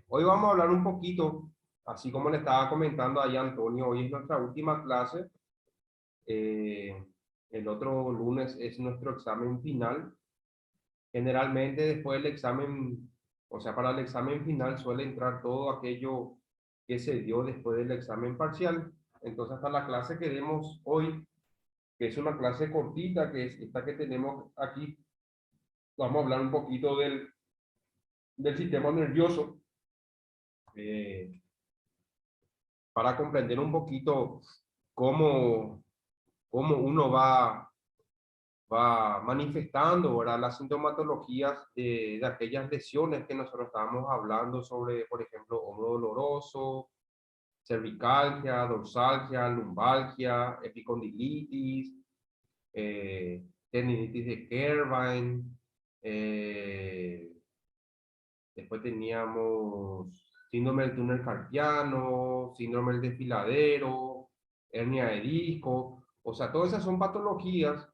Hoy vamos a hablar un poquito, así como le estaba comentando ahí a Antonio, hoy es nuestra última clase. eh, el otro lunes es nuestro examen final. Generalmente después del examen, o sea, para el examen final suele entrar todo aquello que se dio después del examen parcial. Entonces, hasta la clase que demos hoy, que es una clase cortita, que es esta que tenemos aquí, vamos a hablar un poquito del sistema nervioso. eh, para comprender un poquito cómo, cómo uno va manifestando, ¿verdad? Las sintomatologías de aquellas lesiones que nosotros estábamos hablando sobre, por ejemplo, hombro doloroso, cervicalgia, dorsalgia, lumbalgia, epicondilitis, tendinitis de Kervine, eh, después teníamos síndrome del túnel carpiano, síndrome del desfiladero, hernia de disco. O sea, todas esas son patologías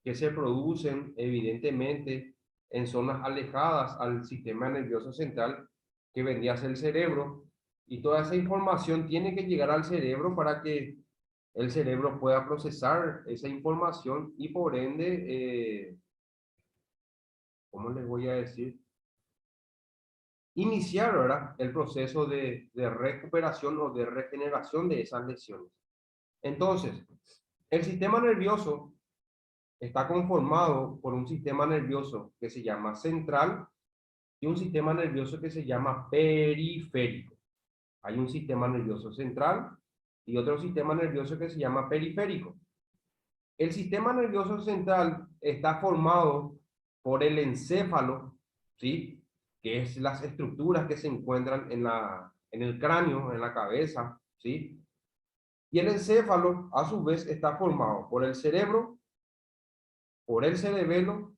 que se producen evidentemente en zonas alejadas al sistema nervioso central que vendría a ser el cerebro. Y toda esa información tiene que llegar al cerebro para que el cerebro pueda procesar esa información y por ende, ¿cómo les voy a decir? Iniciar, ¿verdad? El proceso de recuperación o de regeneración de esas lesiones. Entonces, el sistema nervioso está conformado por un sistema nervioso que se llama central y un sistema nervioso que se llama periférico. Hay un sistema nervioso central y otro sistema nervioso que se llama periférico. El sistema nervioso central está formado por el encéfalo, ¿sí? Que es las estructuras que se encuentran en el cráneo, en la cabeza, ¿sí? Y el encéfalo, a su vez, está formado por el cerebro, por el cerebelo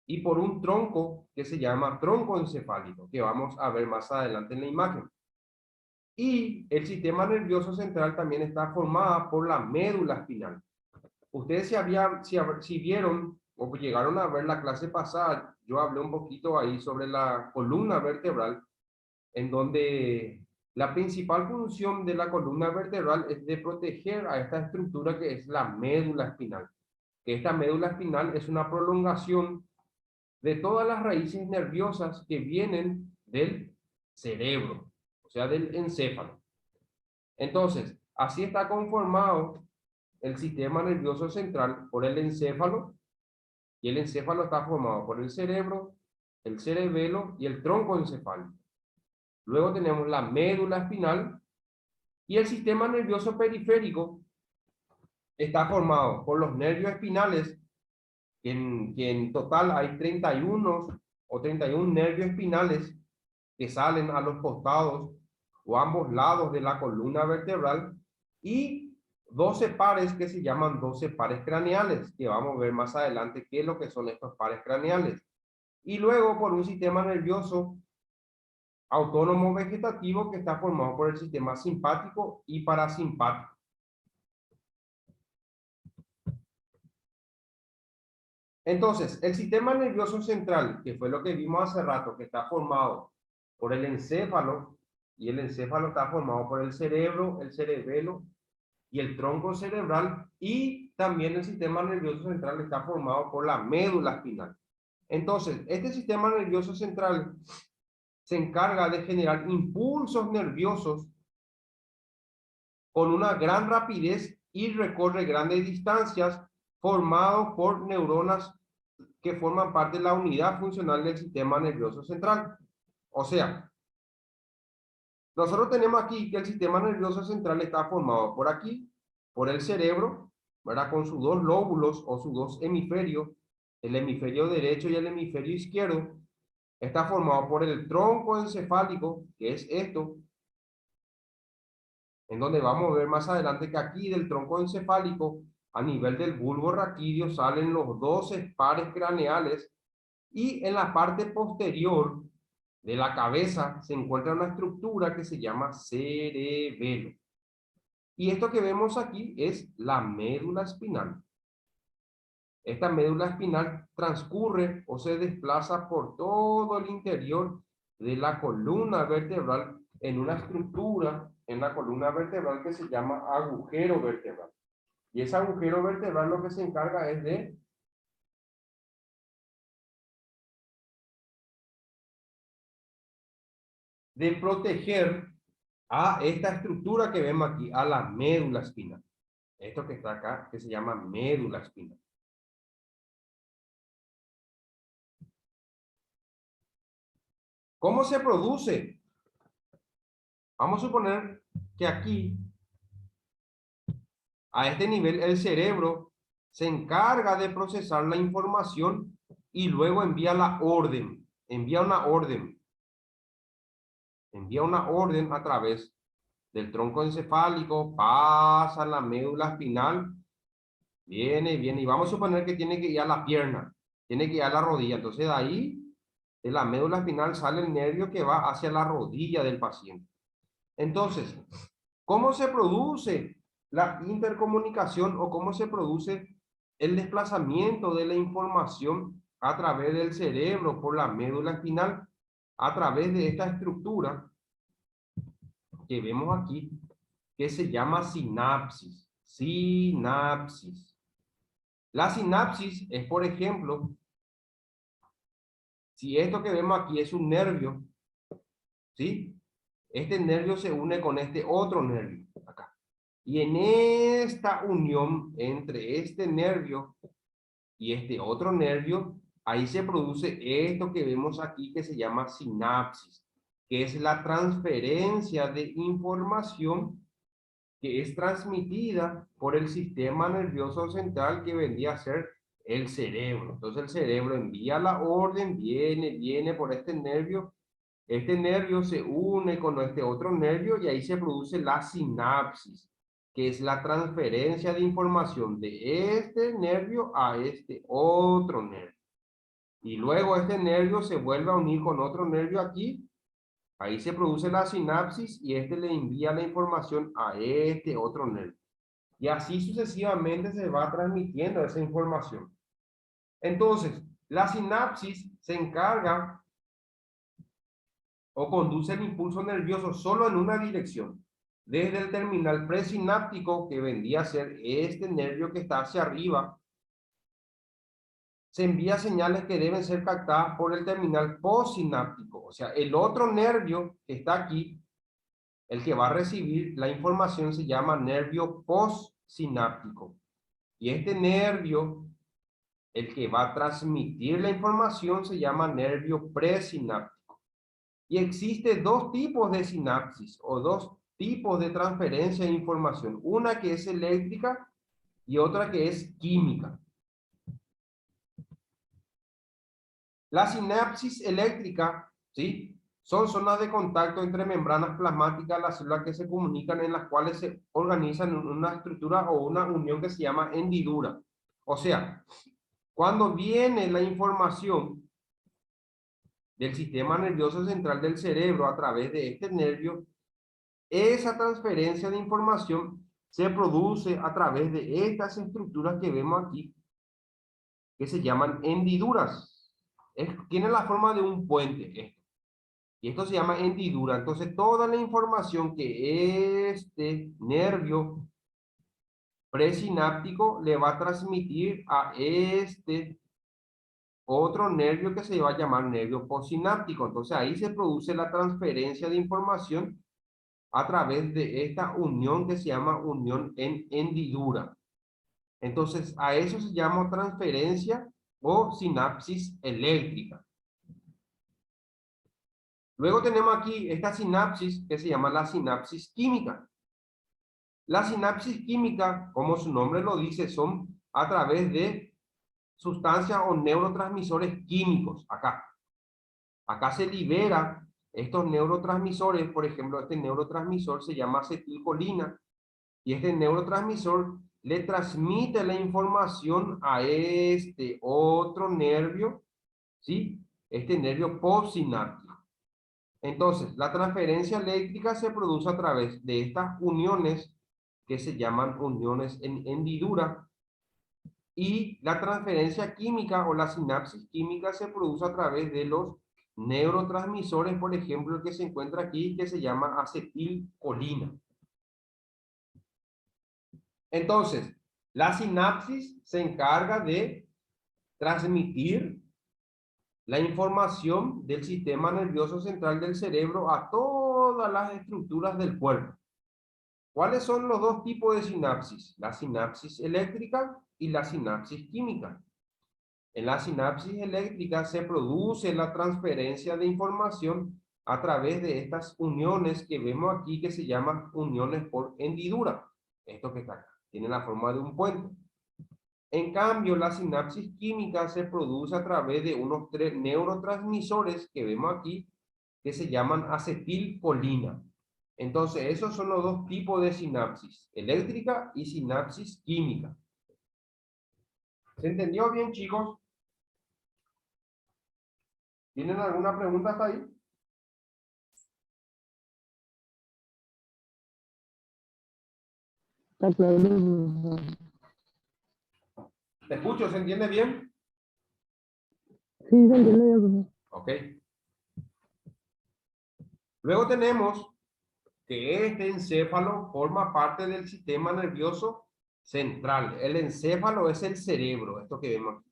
y por un tronco que se llama tronco encefálico, que vamos a ver más adelante en la imagen. Y el sistema nervioso central también está formado por la médula espinal. Ustedes si vieron o llegaron a ver la clase pasada, yo hablé un poquito ahí sobre la columna vertebral, en donde la principal función de la columna vertebral es de proteger a esta estructura que es la médula espinal. Que esta médula espinal es una prolongación de todas las raíces nerviosas que vienen del cerebro, o sea, del encéfalo. Entonces, así está conformado el sistema nervioso central por el encéfalo, y el encéfalo está formado por el cerebro, el cerebelo y el tronco encefálico. Luego tenemos la médula espinal y el sistema nervioso periférico está formado por los nervios espinales, que en total hay 31 o 31 nervios espinales que salen a los costados o ambos lados de la columna vertebral, y 12 pares que se llaman 12 pares craneales, que vamos a ver más adelante qué es lo que son estos pares craneales. Y luego por un sistema nervioso autónomo vegetativo que está formado por el sistema simpático y parasimpático. Entonces, el sistema nervioso central, que fue lo que vimos hace rato, que está formado por el encéfalo, y el encéfalo está formado por el cerebro, el cerebelo y el tronco cerebral, y también el sistema nervioso central está formado por la médula espinal. Entonces, este sistema nervioso central se encarga de generar impulsos nerviosos con una gran rapidez y recorre grandes distancias, formados por neuronas que forman parte de la unidad funcional del sistema nervioso central. O sea, nosotros tenemos aquí que el sistema nervioso central está formado por aquí, por el cerebro, ¿verdad? Con sus dos lóbulos o sus dos hemisferios, el hemisferio derecho y el hemisferio izquierdo. Está formado por el tronco encefálico, que es esto, en donde vamos a ver más adelante que aquí del tronco encefálico, a nivel del bulbo raquídeo, salen los 12 pares craneales, y en la parte posterior de la cabeza se encuentra una estructura que se llama cerebelo. Y esto que vemos aquí es la médula espinal. Esta médula espinal transcurre o se desplaza por todo el interior de la columna vertebral en una estructura en la columna vertebral que se llama agujero vertebral. Y ese agujero vertebral lo que se encarga es de proteger a esta estructura que vemos aquí, a la médula espinal. Esto que está acá, que se llama médula espinal. ¿Cómo se produce? Vamos a suponer que aquí, a este nivel, el cerebro se encarga de procesar la información y luego envía la orden. Envía una orden a través del tronco encefálico, pasa la médula espinal, viene, y vamos a suponer que tiene que ir a la pierna, tiene que ir a la rodilla. Entonces de ahí, de la médula espinal, sale el nervio que va hacia la rodilla del paciente. Entonces, ¿cómo se produce la intercomunicación o cómo se produce el desplazamiento de la información a través del cerebro por la médula espinal? A través de esta estructura que vemos aquí, que se llama sinapsis. Sinapsis. La sinapsis es, por ejemplo, si esto que vemos aquí es un nervio, ¿sí? Este nervio se une con este otro nervio, acá. Y en esta unión entre este nervio y este otro nervio, ahí se produce esto que vemos aquí que se llama sinapsis, que es la transferencia de información que es transmitida por el sistema nervioso central que vendría a ser el cerebro. Entonces el cerebro envía la orden, viene por este nervio se une con este otro nervio y ahí se produce la sinapsis, que es la transferencia de información de este nervio a este otro nervio. Y luego este nervio se vuelve a unir con otro nervio aquí. Ahí se produce la sinapsis y este le envía la información a este otro nervio. Y así sucesivamente se va transmitiendo esa información. Entonces, la sinapsis se encarga o conduce el impulso nervioso solo en una dirección. Desde el terminal presináptico, que vendría a ser este nervio que está hacia arriba, se envía señales que deben ser captadas por el terminal postsináptico. O sea, el otro nervio que está aquí, el que va a recibir la información, se llama nervio postsináptico. Y este nervio, el que va a transmitir la información, se llama nervio presináptico. Y existe dos tipos de sinapsis o dos tipos de transferencia de información. Una que es eléctrica y otra que es química. La sinapsis eléctrica, ¿sí? Son zonas de contacto entre membranas plasmáticas de las células que se comunican, en las cuales se organizan en una estructura o una unión que se llama hendidura. O sea, cuando viene la información del sistema nervioso central del cerebro a través de este nervio, esa transferencia de información se produce a través de estas estructuras que vemos aquí, que se llaman hendiduras. Tiene la forma de un puente esto. Y esto se llama hendidura. Entonces, toda la información que este nervio presináptico le va a transmitir a este otro nervio que se va a llamar nervio postsináptico. Entonces, ahí se produce la transferencia de información a través de esta unión que se llama unión en hendidura. Entonces, a eso se llama transferencia o sinapsis eléctrica. Luego tenemos aquí esta sinapsis que se llama la sinapsis química. La sinapsis química, como su nombre lo dice, son a través de sustancias o neurotransmisores químicos. Acá se libera estos neurotransmisores. Por ejemplo, este neurotransmisor se llama acetilcolina y este neurotransmisor le transmite la información a este otro nervio, ¿sí? Este nervio postsináptico. Entonces, la transferencia eléctrica se produce a través de estas uniones que se llaman uniones en hendidura, y la transferencia química o la sinapsis química se produce a través de los neurotransmisores, por ejemplo, el que se encuentra aquí, que se llama acetilcolina. Entonces, la sinapsis se encarga de transmitir la información del sistema nervioso central del cerebro a todas las estructuras del cuerpo. ¿Cuáles son los dos tipos de sinapsis? La sinapsis eléctrica y la sinapsis química. En la sinapsis eléctrica se produce la transferencia de información a través de estas uniones que vemos aquí, que se llaman uniones por hendidura. Esto que está acá, tiene la forma de un puente. En cambio, la sinapsis química se produce a través de unos tres neurotransmisores que vemos aquí, que se llaman acetilcolina. Entonces, esos son los dos tipos de sinapsis, eléctrica y sinapsis química. ¿Se entendió bien, chicos? ¿Tienen alguna pregunta hasta ahí? Está claro, profesor. Te escucho, ¿se entiende bien? Sí, se entiende bien, profesor. Ok. Luego tenemos que este encéfalo forma parte del sistema nervioso central. El encéfalo es el cerebro, esto que vemos aquí.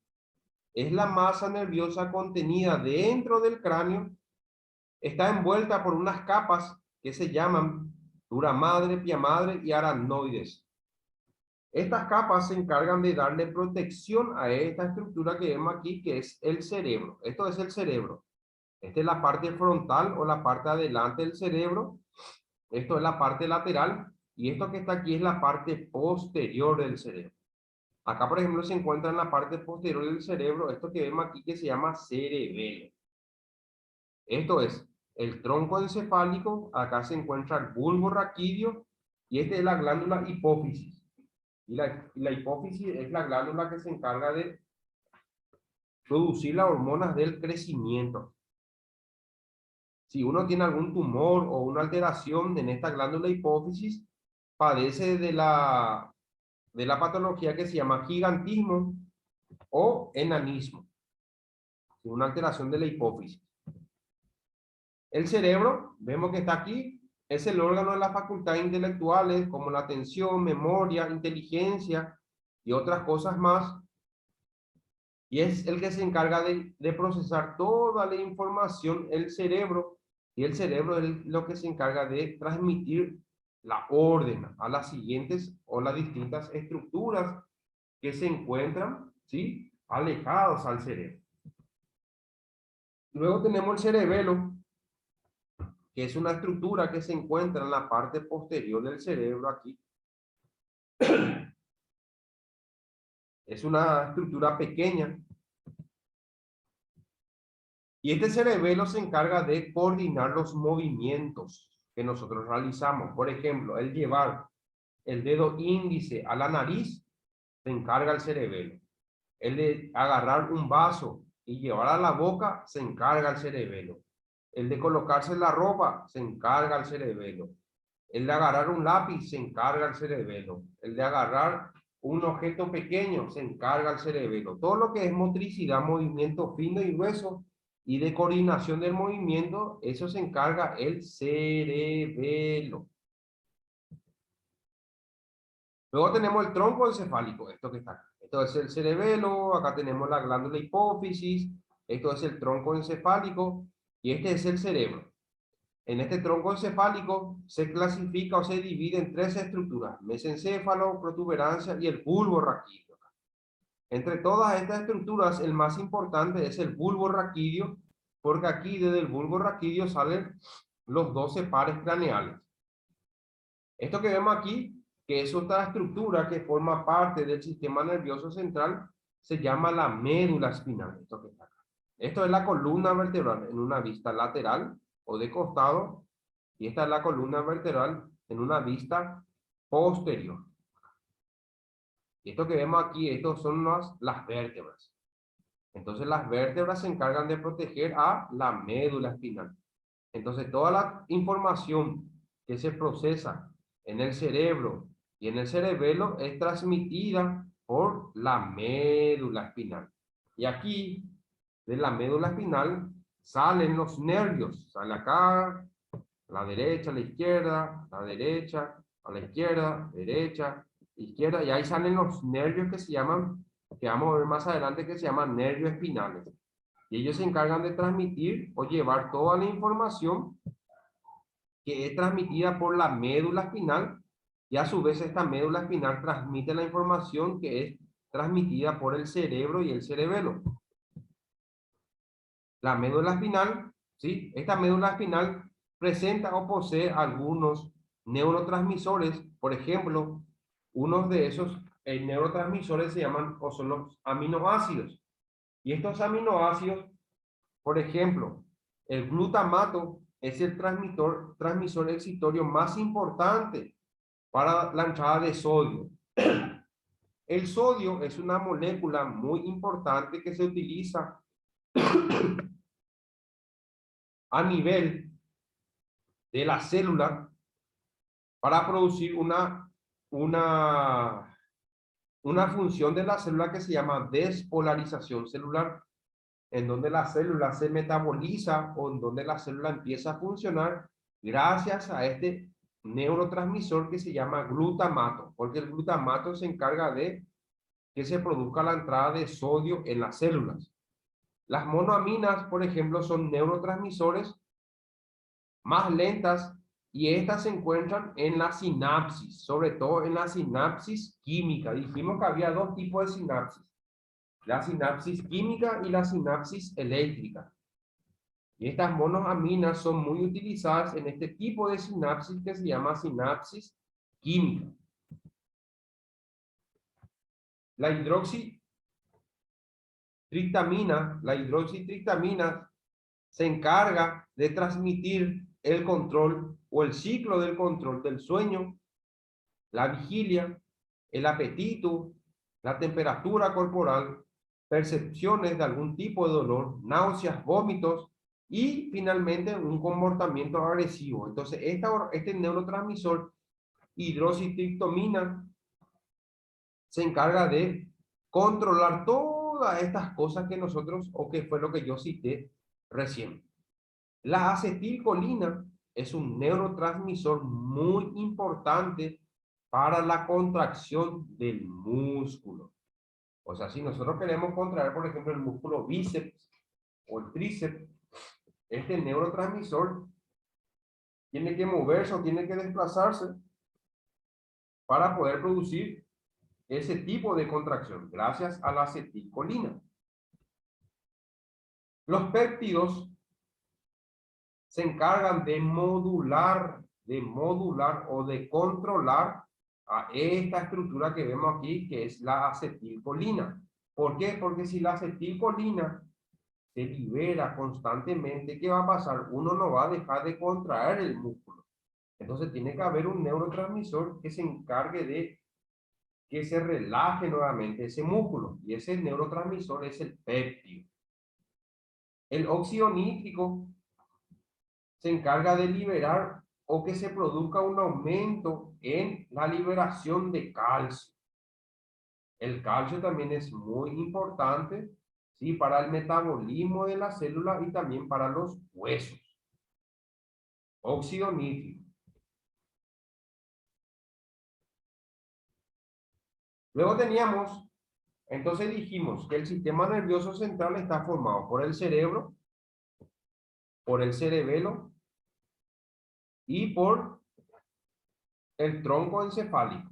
Es la masa nerviosa contenida dentro del cráneo. Está envuelta por unas capas que se llaman dura madre, pia madre y aracnoides. Estas capas se encargan de darle protección a esta estructura que vemos aquí, que es el cerebro. Esto es el cerebro. Esta es la parte frontal o la parte adelante del cerebro. Esto es la parte lateral. Y esto que está aquí es la parte posterior del cerebro. Acá, por ejemplo, se encuentra en la parte posterior del cerebro esto que vemos aquí que se llama cerebelo. Esto es el tronco encefálico. Acá se encuentra el bulbo raquídeo y esta es la glándula hipófisis. Y la hipófisis es la glándula que se encarga de producir las hormonas del crecimiento. Si uno tiene algún tumor o una alteración en esta glándula hipófisis, padece de la patología que se llama gigantismo o enanismo. Una alteración de la hipófisis. El cerebro, vemos que está aquí, es el órgano de las facultades intelectuales como la atención, memoria, inteligencia y otras cosas más. Y es el que se encarga de procesar toda la información, el cerebro, y el cerebro es lo que se encarga de transmitir la orden a las siguientes o las distintas estructuras que se encuentran, ¿sí?, alejados al cerebro. Luego tenemos el cerebelo, que es una estructura que se encuentra en la parte posterior del cerebro aquí. Es una estructura pequeña. Y este cerebelo se encarga de coordinar los movimientos que nosotros realizamos. Por ejemplo, el llevar el dedo índice a la nariz, se encarga el cerebelo. El de agarrar un vaso y llevar a la boca, se encarga el cerebelo. El de colocarse la ropa, se encarga el cerebelo. El de agarrar un lápiz, se encarga el cerebelo. El de agarrar un objeto pequeño, se encarga el cerebelo. Todo lo que es motricidad, movimiento fino y grueso y de coordinación del movimiento, eso se encarga el cerebelo. Luego tenemos el tronco encefálico, esto que está acá. Esto es el cerebelo, acá tenemos la glándula hipófisis, esto es el tronco encefálico y este es el cerebro. En este tronco encefálico se clasifica o se divide en tres estructuras: mesencéfalo, protuberancia y el bulbo raquídeo. Entre todas estas estructuras, el más importante es el bulbo raquídeo, porque aquí desde el bulbo raquídeo salen los 12 pares craneales. Esto que vemos aquí, que es otra estructura que forma parte del sistema nervioso central, se llama la médula espinal. Esto que está acá. Esto es la columna vertebral en una vista lateral o de costado, y esta es la columna vertebral en una vista posterior. Y esto que vemos aquí, estos son las vértebras. Entonces las vértebras se encargan de proteger a la médula espinal. Entonces toda la información que se procesa en el cerebro y en el cerebelo es transmitida por la médula espinal. Y aquí, de la médula espinal, salen los nervios. Sale acá, a la derecha, a la izquierda, a la derecha, a la izquierda, derecha, izquierda. Y ahí salen los nervios que se llaman, que vamos a ver más adelante, que se llaman nervios espinales. Y ellos se encargan de transmitir o llevar toda la información que es transmitida por la médula espinal, y a su vez esta médula espinal transmite la información que es transmitida por el cerebro y el cerebelo. La médula espinal, ¿sí? Esta médula espinal presenta o posee algunos neurotransmisores. Por ejemplo, unos de esos neurotransmisores se llaman o son los aminoácidos. Y estos aminoácidos, por ejemplo, el glutamato es el transmisor excitorio más importante para la entrada de sodio. El sodio es una molécula muy importante que se utiliza a nivel de la célula para producir una función de la célula que se llama despolarización celular, en donde la célula se metaboliza o en donde la célula empieza a funcionar gracias a este neurotransmisor que se llama glutamato, porque el glutamato se encarga de que se produzca la entrada de sodio en las células. Las monoaminas, por ejemplo, son neurotransmisores más lentas y estas se encuentran en la sinapsis, sobre todo en la sinapsis química. Dijimos que había dos tipos de sinapsis: la sinapsis química y la sinapsis eléctrica. Y estas monoaminas son muy utilizadas en este tipo de sinapsis que se llama sinapsis química. La hidroxitriptamina se encarga de transmitir el control o el ciclo del control del sueño, la vigilia, el apetito, la temperatura corporal, percepciones de algún tipo de dolor, náuseas, vómitos y finalmente un comportamiento agresivo. Entonces, este neurotransmisor hidroxitriptamina se encarga de controlar todas estas cosas que nosotros, o que fue lo que yo cité recién. La acetilcolina es un neurotransmisor muy importante para la contracción del músculo. O sea, si nosotros queremos contraer, por ejemplo, el músculo bíceps o el tríceps, este neurotransmisor tiene que moverse o tiene que desplazarse para poder producir ese tipo de contracción, gracias a la acetilcolina. Los péptidos se encargan de modular o de controlar a esta estructura que vemos aquí, que es la acetilcolina. ¿Por qué? Porque si la acetilcolina se libera constantemente, ¿qué va a pasar? Uno no va a dejar de contraer el músculo. Entonces tiene que haber un neurotransmisor que se encargue de que se relaje nuevamente ese músculo. Y ese neurotransmisor es el péptido. El óxido nítrico se encarga de liberar o que se produzca un aumento en la liberación de calcio. El calcio también es muy importante, ¿sí?, para el metabolismo de la célula y también para los huesos. Óxido nítrico. Luego teníamos, entonces dijimos que el sistema nervioso central está formado por el cerebro, por el cerebelo y por el tronco encefálico.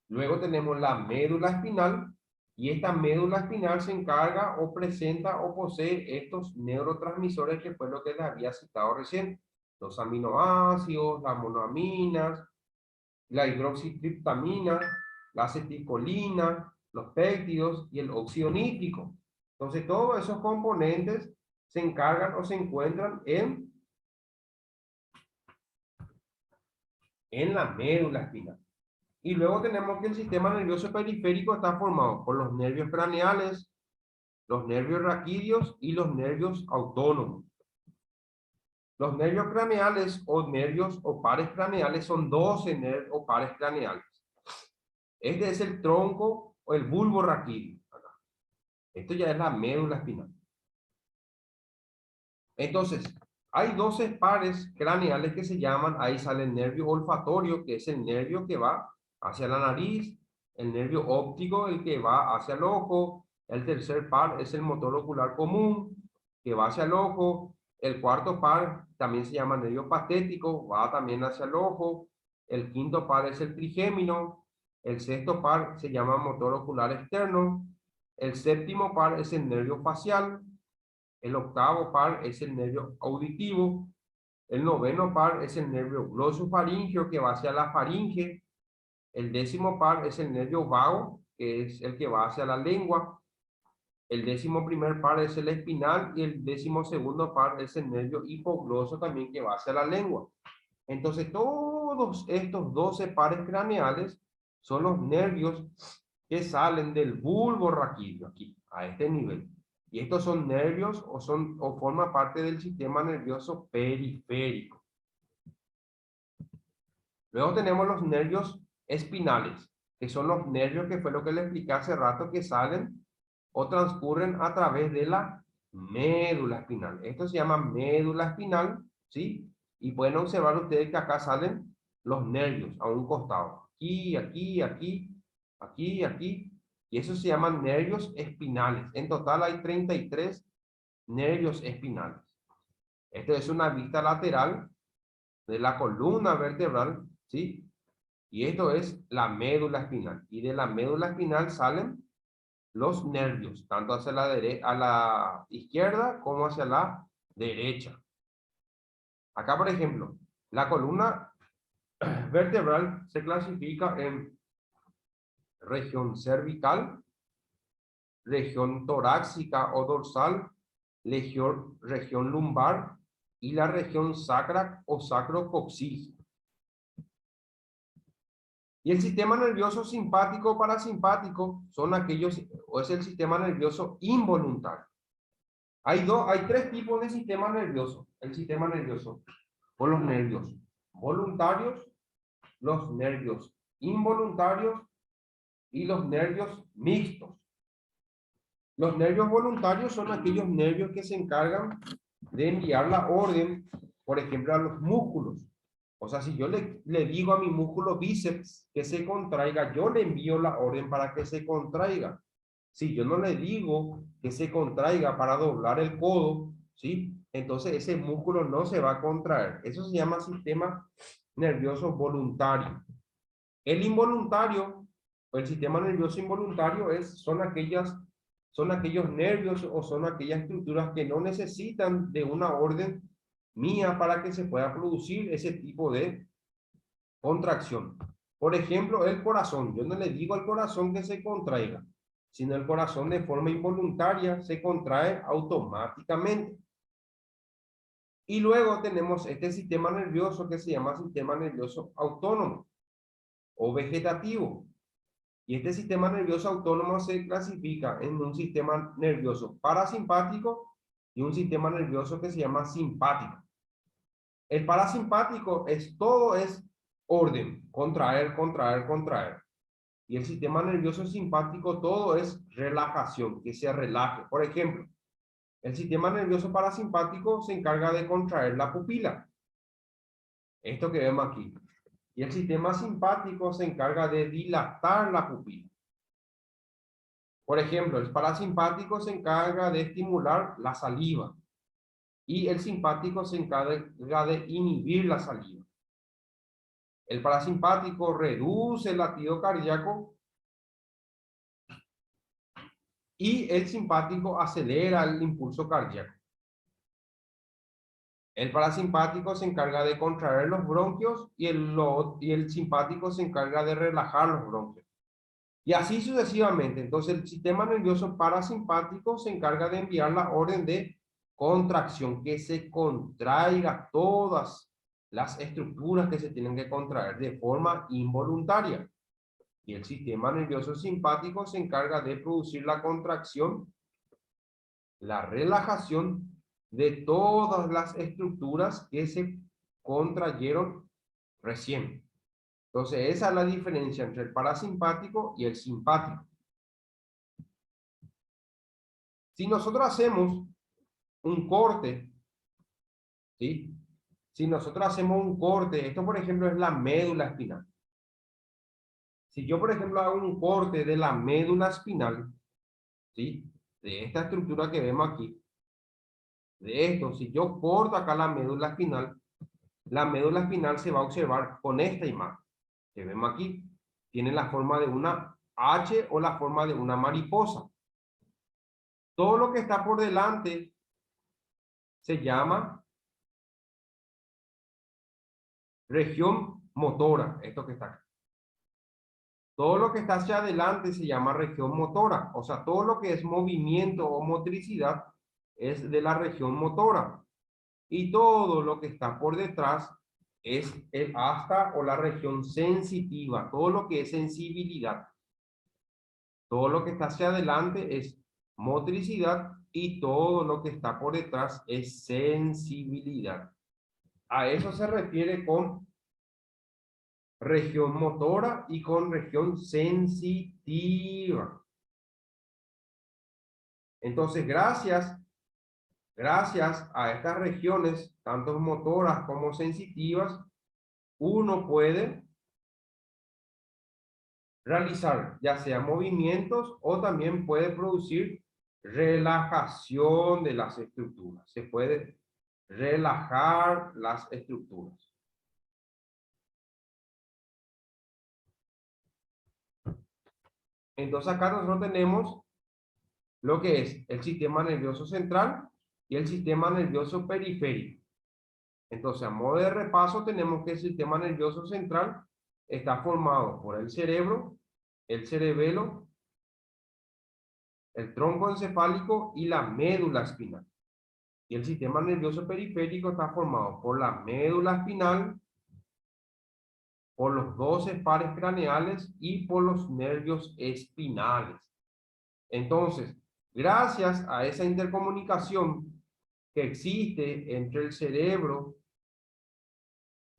Luego tenemos la médula espinal, y esta médula espinal se encarga o presenta o posee estos neurotransmisores que fue lo que les había citado recién: los aminoácidos, las monoaminas, la hidroxitriptamina, la acetilcolina, los péptidos y el óxido nítrico. Entonces todos esos componentes se encargan o se encuentran en la médula espinal. Y luego tenemos que el sistema nervioso periférico está formado por los nervios craneales, los nervios raquídeos y los nervios autónomos. Los nervios craneales o nervios o pares craneales son 12 nervios o pares craneales. Este es el tronco o el bulbo raquídeo. Esto ya es la médula espinal. Entonces, hay 12 pares craneales que se llaman, ahí sale el nervio olfatorio, que es el nervio que va hacia la nariz, el nervio óptico, el que va hacia el ojo, el tercer par es el motor ocular común, que va hacia el ojo, el cuarto par también se llama nervio patético, va también hacia el ojo, el quinto par es el trigémino, el sexto par se llama motor ocular externo, el séptimo par es el nervio facial, el octavo par es el nervio auditivo, el noveno par es el nervio glosofaríngeo que va hacia la faringe, el décimo par es el nervio vago, que es el que va hacia la lengua, el décimo primer par es el espinal y el décimo segundo par es el nervio hipogloso también que va hacia la lengua. Entonces, todos estos 12 pares craneales son los nervios que salen del bulbo raquídeo aquí, a este nivel. Y estos son nervios o forman parte del sistema nervioso periférico. Luego tenemos los nervios espinales, que son los nervios que fue lo que les expliqué hace rato que salen o transcurren a través de la médula espinal. Esto se llama médula espinal, ¿sí? Y pueden observar ustedes que acá salen los nervios a un costado. Aquí, aquí, aquí, aquí, aquí. Y eso se llaman nervios espinales. En total hay 33 nervios espinales. Esto es una vista lateral de la columna vertebral, ¿sí? Y esto es la médula espinal. Y de la médula espinal salen los nervios, tanto hacia a la izquierda como hacia la derecha. Acá, por ejemplo, la columna vertebral se clasifica en región cervical, región torácica o dorsal, región lumbar y la región sacra o sacrocoxis. Y el sistema nervioso simpático o parasimpático son aquellos, o es el sistema nervioso involuntario. Hay tres tipos de sistema nervioso. El sistema nervioso con los nervios voluntarios, los nervios involuntarios y los nervios mixtos. Los nervios voluntarios son aquellos nervios que se encargan de enviar la orden, por ejemplo, a los músculos. O sea, si yo le digo a mi músculo bíceps que se contraiga, yo le envío la orden para que se contraiga. Si yo no le digo que se contraiga para doblar el codo, ¿sí? Entonces ese músculo no se va a contraer. Eso se llama sistema nervioso voluntario. El involuntario, o el sistema nervioso involuntario, son aquellos nervios o son aquellas estructuras que no necesitan de una orden mía para que se pueda producir ese tipo de contracción. Por ejemplo, el corazón. Yo no le digo al corazón que se contraiga, sino el corazón de forma involuntaria se contrae automáticamente. Y luego tenemos este sistema nervioso que se llama sistema nervioso autónomo o vegetativo. Y este sistema nervioso autónomo se clasifica en un sistema nervioso parasimpático y un sistema nervioso que se llama simpático. El parasimpático todo es orden, contraer, contraer, contraer. Y el sistema nervioso simpático todo es relajación, que se relaje. Por ejemplo, el sistema nervioso parasimpático se encarga de contraer la pupila. Esto que vemos aquí. Y el sistema simpático se encarga de dilatar la pupila. Por ejemplo, el parasimpático se encarga de estimular la saliva y el simpático se encarga de inhibir la saliva. El parasimpático reduce el latido cardíaco y el simpático acelera el impulso cardíaco. El parasimpático se encarga de contraer los bronquios y el simpático se encarga de relajar los bronquios. Y así sucesivamente. Entonces el sistema nervioso parasimpático se encarga de enviar la orden de contracción, que se contraiga todas las estructuras que se tienen que contraer de forma involuntaria. Y el sistema nervioso simpático se encarga de producir la contracción, la relajación de todas las estructuras que se contrayeron recién. Entonces, esa es la diferencia entre el parasimpático y el simpático. Si nosotros hacemos un corte ¿sí? Si nosotros hacemos un corte, esto por ejemplo es la médula espinal. Si yo por ejemplo hago un corte de la médula espinal, ¿sí? De esta estructura que vemos aquí, de esto, si yo corto acá la médula espinal se va a observar con esta imagen que vemos aquí. Tiene la forma de una H o la forma de una mariposa. Todo lo que está por delante se llama región motora, esto que está acá. Todo lo que está hacia adelante se llama región motora, o sea, todo lo que es movimiento o motricidad es de la región motora. Y todo lo que está por detrás es el asta o la región sensitiva, todo lo que es sensibilidad. Todo lo que está hacia adelante es motricidad y todo lo que está por detrás es sensibilidad. A eso se refiere con región motora y con región sensitiva. Entonces, gracias a estas regiones, tanto motoras como sensitivas, uno puede realizar ya sea movimientos o también puede producir relajación de las estructuras. Se puede relajar las estructuras. Entonces acá nosotros tenemos lo que es el sistema nervioso central y el sistema nervioso periférico. Entonces, a modo de repaso, tenemos que el sistema nervioso central está formado por el cerebro, el cerebelo, el tronco encefálico y la médula espinal. Y el sistema nervioso periférico está formado por la médula espinal, por los 12 pares craneales y por los nervios espinales. Entonces, gracias a esa intercomunicación que existe entre el cerebro,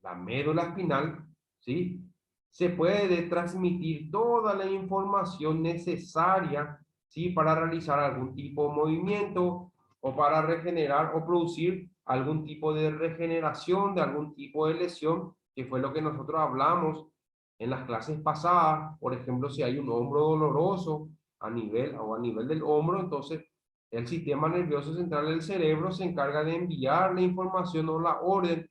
la médula espinal, ¿sí? Se puede transmitir toda la información necesaria, ¿sí? Para realizar algún tipo de movimiento o para regenerar o producir algún tipo de regeneración de algún tipo de lesión, que fue lo que nosotros hablamos en las clases pasadas. Por ejemplo, si hay un hombro doloroso a nivel del hombro, entonces el sistema nervioso central del cerebro se encarga de enviar la información o la orden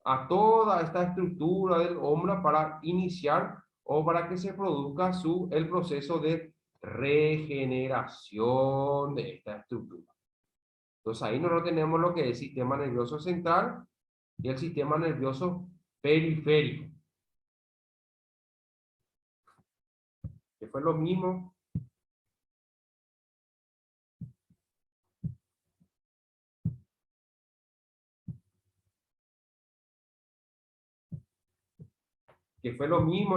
a toda esta estructura del hombro para iniciar o para que se produzca el proceso de regeneración de esta estructura. Entonces ahí nosotros tenemos lo que es el sistema nervioso central y el sistema nervioso periférico, que fue lo mismo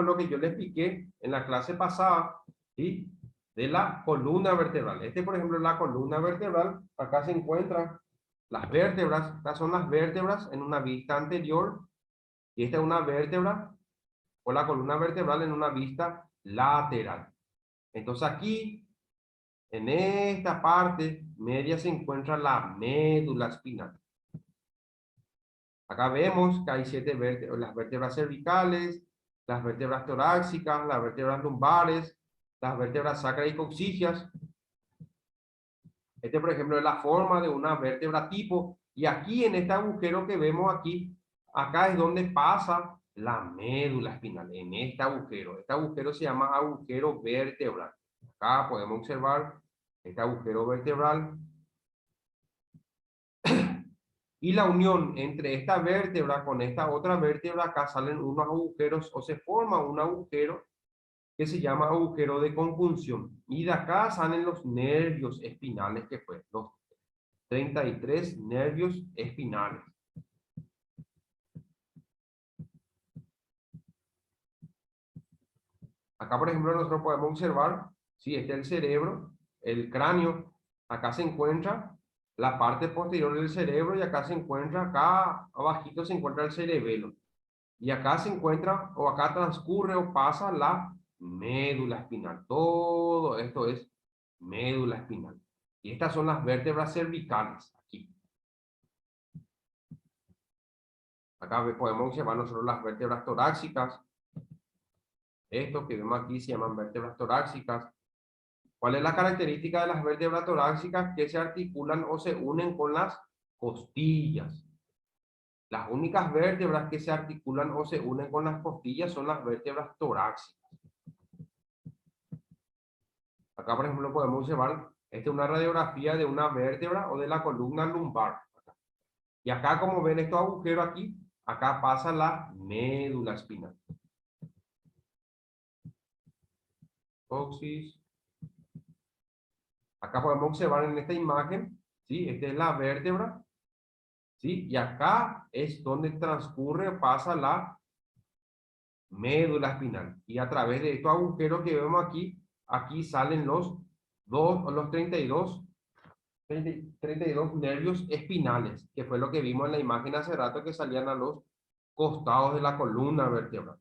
lo que yo le expliqué en la clase pasada, ¿sí? De la columna vertebral. Por ejemplo, es la columna vertebral. Acá se encuentran las vértebras. Estas son las vértebras en una vista anterior. Y esta es una vértebra o la columna vertebral en una vista lateral. Entonces aquí, en esta parte media, se encuentra la médula espinal. Acá vemos que hay 7 vértebras, las vértebras cervicales, las vértebras torácicas, las vértebras lumbares, las vértebras sacras y coxígeas. Por ejemplo, es la forma de una vértebra tipo. Y aquí en este agujero que vemos aquí, acá es donde pasa la médula espinal, en este agujero. Este agujero se llama agujero vertebral. Acá podemos observar este agujero vertebral. Y la unión entre esta vértebra con esta otra vértebra, acá salen unos agujeros o se forma un agujero que se llama agujero de conjunción. Y de acá salen los nervios espinales, que fue los 33 nervios espinales. Acá, por ejemplo, nosotros podemos observar, si este es el cerebro, el cráneo, acá se encuentra la parte posterior del cerebro y acá se encuentra, acá abajito se encuentra el cerebelo. Y acá se encuentra, o acá transcurre o pasa la médula espinal. Todo esto es médula espinal. Y estas son las vértebras cervicales, aquí. podemos observar nosotros las vértebras torácicas. Estos que vemos aquí se llaman vértebras torácicas. ¿Cuál es la característica de las vértebras torácicas? Que se articulan o se unen con las costillas. Las únicas vértebras que se articulan o se unen con las costillas son las vértebras torácicas. Acá, por ejemplo, podemos observar, esta es una radiografía de una vértebra o de la columna lumbar. Y acá, como ven estos agujeros aquí, acá pasa la médula espinal. Coxis. Acá podemos observar en esta imagen, ¿sí? Esta es la vértebra, ¿sí? Y acá es donde transcurre, pasa la médula espinal. Y a través de estos agujeros que vemos aquí, aquí salen los 32 nervios espinales, que fue lo que vimos en la imagen hace rato que salían a los costados de la columna vertebral.